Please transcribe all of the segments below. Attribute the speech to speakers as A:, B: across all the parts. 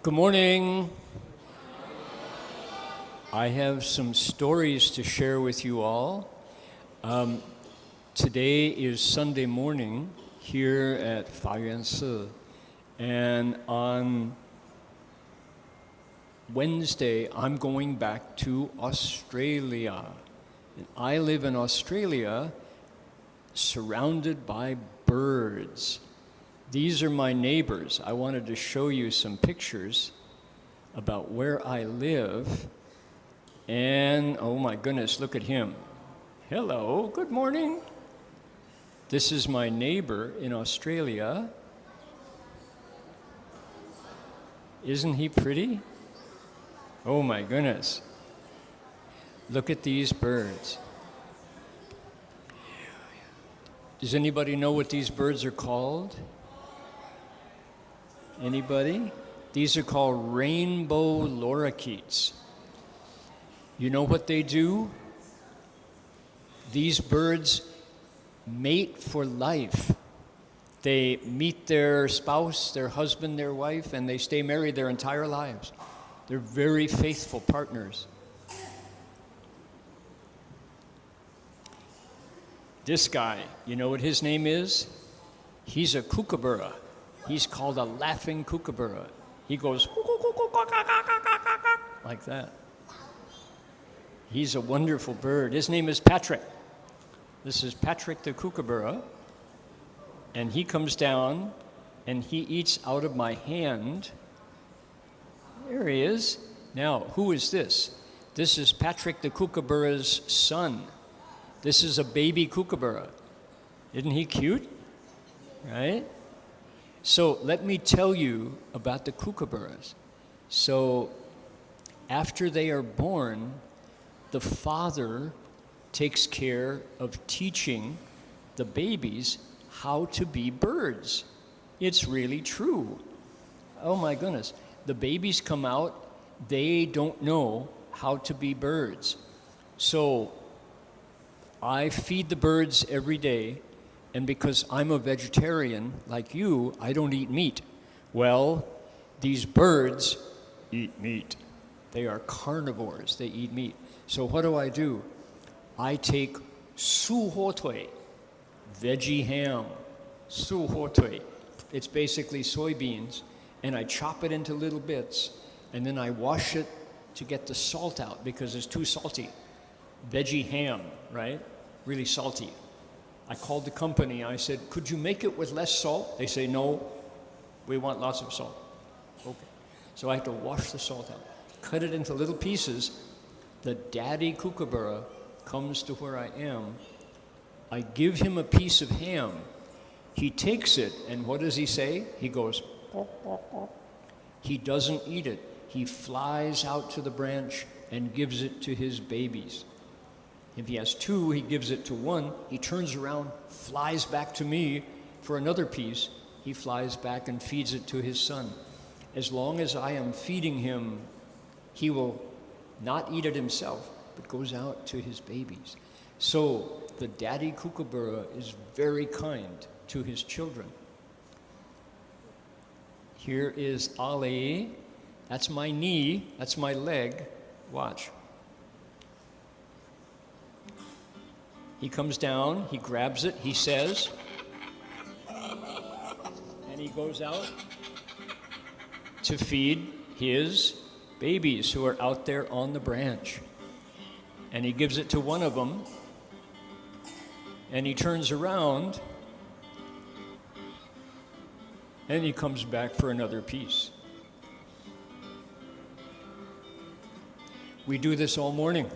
A: Good morning. I have some stories to share with you all. Today is Sunday morning here at 法缘寺, and on Wednesday I'm going back to Australia. And I live in Australia surrounded by birds. These are my neighbors. I wanted to show you some pictures about where I live. And oh my goodness, look at him. Hello, good morning. This is my neighbor in Australia. Isn't he pretty? Oh my goodness. Look at these birds. Does anybody know what these birds are called? Anybody? These are called rainbow lorikeets. You know what they do? These birds mate for life. They meet their spouse, their husband, their wife, and they stay married their entire lives. They're very faithful partners. This guy, you know what his name is? He's a kookaburra. He's called a laughing kookaburra. He goes like that. He's a wonderful bird. His name is Patrick. This is Patrick the kookaburra. And he comes down and he eats out of my hand. There he is. Now, who is this? This is Patrick the kookaburra's son. This is a baby kookaburra. Isn't he cute? Right? So let me tell you about the kookaburras. So after they are born, the father takes care of teaching the babies how to be birds. It's really true. Oh my goodness. The babies come out, they don't know how to be birds. So I feed the birds every day, and because I'm a vegetarian like you, I don't eat meat. Well, these birds eat meat. They are carnivores, they eat meat. So what do? I take su ho tui, veggie ham, su ho tui. It's basically soybeans, and I chop it into little bits, and then I wash it to get the salt out because it's too salty. Veggie ham, right? Really salty. I called the company, I said, could you make it with less salt? They say, no, we want lots of salt. Okay. So I have to wash the salt out, cut it into little pieces. The daddy kookaburra comes to where I am. I give him a piece of ham. He takes it, and what does he say? He goes, "Pok, pok, pok." He doesn't eat it. He flies out to the branch and gives it to his babies. If he has two, he gives it to one. He turns around, flies back to me for another piece. He flies back and feeds it to his son. As long as I am feeding him, he will not eat it himself, but goes out to his babies. So the daddy kookaburra is very kind to his children. Here is Ali. That's my knee, that's my leg. Watch. He comes down, he grabs it, he says, and he goes out to feed his babies who are out there on the branch. And he gives it to one of them, and he turns around, and he comes back for another piece. We do this all morning.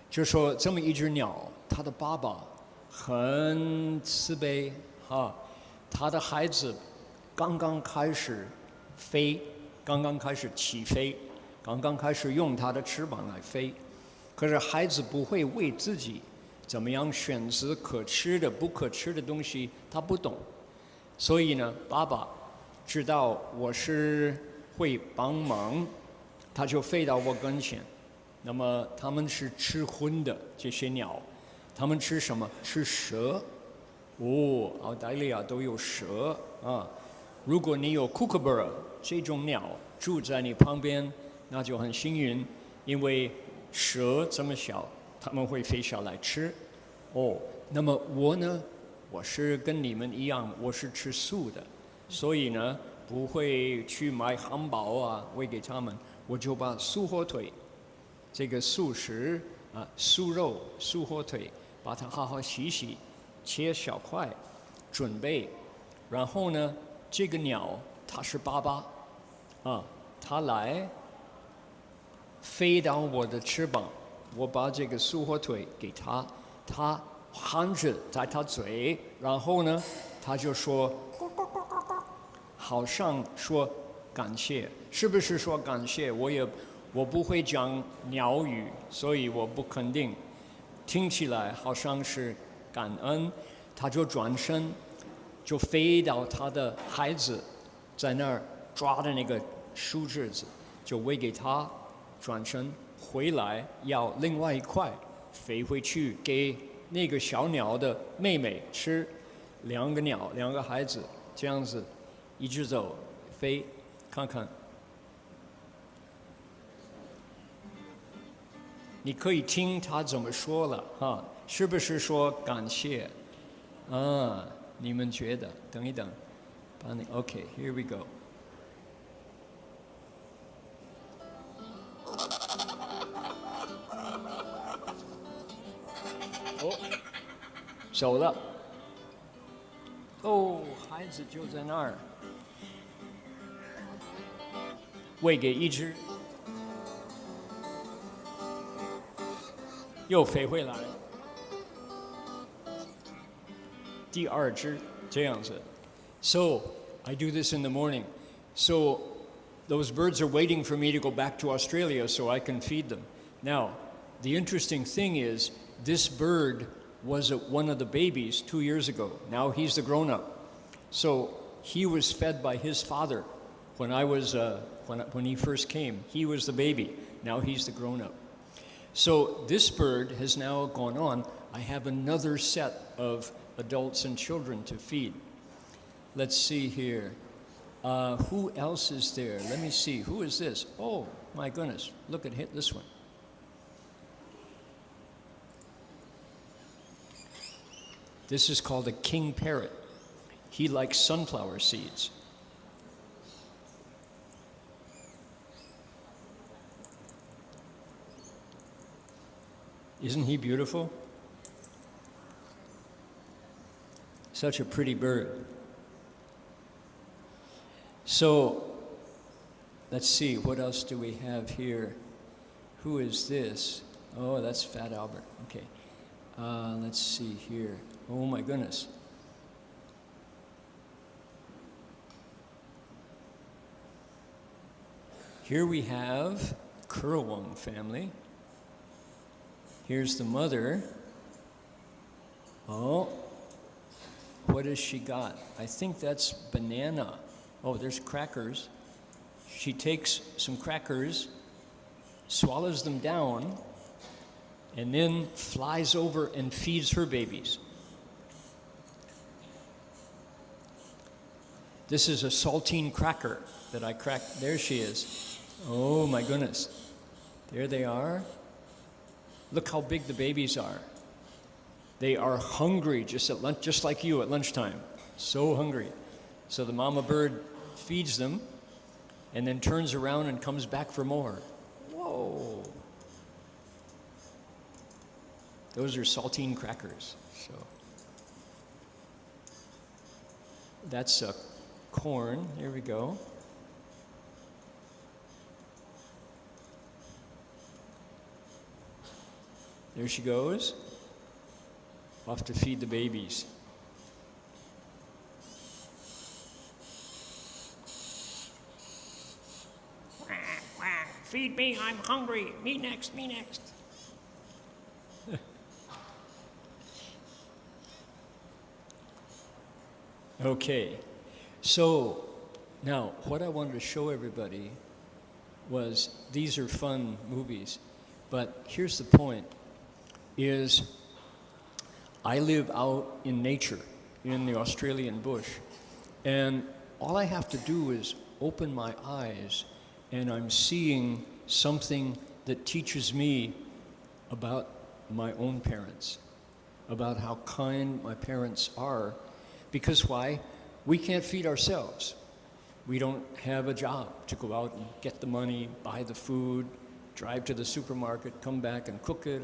A: 就说这么一只鸟，它的爸爸很慈悲哈，他的孩子刚刚开始飞，刚刚开始起飞，刚刚开始用他的翅膀来飞，可是孩子不会为自己怎么样选择可吃的不可吃的东西，他不懂，所以呢，爸爸知道我是会帮忙，他就飞到我跟前。那么他们是吃荤的这些鸟，他们吃什么？吃蛇。哦，澳大利亚都有蛇啊，如果你有 kookaburra 这种鸟住在你旁边，那就很幸运，因为蛇这么小，它们会飞下来吃。哦，那么我呢，我是跟你们一样，我是吃素的，所以呢，不会去买汉堡啊喂给他们，我就把素火腿，这个素食啊，素肉、素火腿，把它好好洗洗，切小块，准备，然后呢，这个鸟它是爸爸，啊，它来飞到我的翅膀，我把这个素火腿给它，它含着在它嘴，然后呢，它就说，好像说感谢，是不是说感谢？我不会讲鸟语，所以我不肯定。听起来好像是感恩，它就转身，就飞到它的孩子，在那儿抓的那个树枝子，就喂给他，转身回来要另外一块，飞回去给那个小鸟的妹妹吃，两个孩子这样子一直走飞，看看。你可以听他怎么说了哈，是不是说感谢？啊，你们觉得？等一等，把你 OK，here we go。哦，走了。哦，孩子就在那儿，喂给一只。又飞回来，第二只这样子。So I do this in the morning. So those birds are waiting for me to go back to Australia so I can feed them. Now, the interesting thing is this bird was one of the babies 2 years ago. Now he's the grown-up. So he was fed by his father when when he first came. He was the baby. Now he's the grown-up. So this bird has now gone on. I have another set of adults and children to feed. Let's see here. Who else is there? Let me see. Who is this? Oh, my goodness. Look at this one. This is called a king parrot. He likes sunflower seeds. Isn't he beautiful? Such a pretty bird. So, let's see, what else do we have here? Who is this? Oh, that's Fat Albert. Okay. Let's see here. Oh my goodness. Here we have Currawong family. Here's the mother. Oh, what has she got? I think that's banana. Oh, there's crackers. She takes some crackers, swallows them down, and then flies over and feeds her babies. This is a saltine cracker that I cracked. There she is. Oh my goodness. There they are. Look how big the babies are. They are hungry just at lunch, just like you at lunchtime. So hungry. So the mama bird feeds them and then turns around and comes back for more. Whoa. Those are saltine crackers. So that's corn. Here we go. There she goes, off to feed the babies. Feed me, I'm hungry. Me next, me next. Okay, so now what I wanted to show everybody was these are fun movies, but here's the point. Is I live out in nature, in the Australian bush, and all I have to do is open my eyes, and I'm seeing something that teaches me about my own parents, about how kind my parents are. Because why? We can't feed ourselves. We don't have a job to go out and get the money, buy the food, drive to the supermarket, come back and cook it.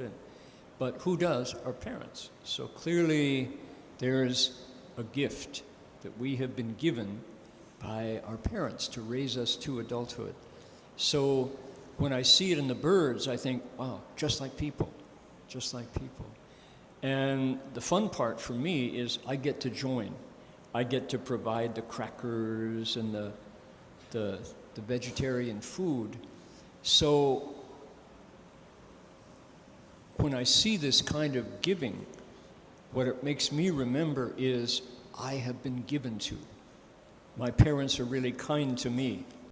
A: But who does? Our parents. So clearly there's a gift that we have been given by our parents to raise us to adulthood. So when I see it in the birds, I think, wow, just like people, just like people. And the fun part for me is I get to join. I get to provide the crackers and the vegetarian food. So when I see this kind of giving, what it makes me remember is I have been given to. My parents are really kind to me.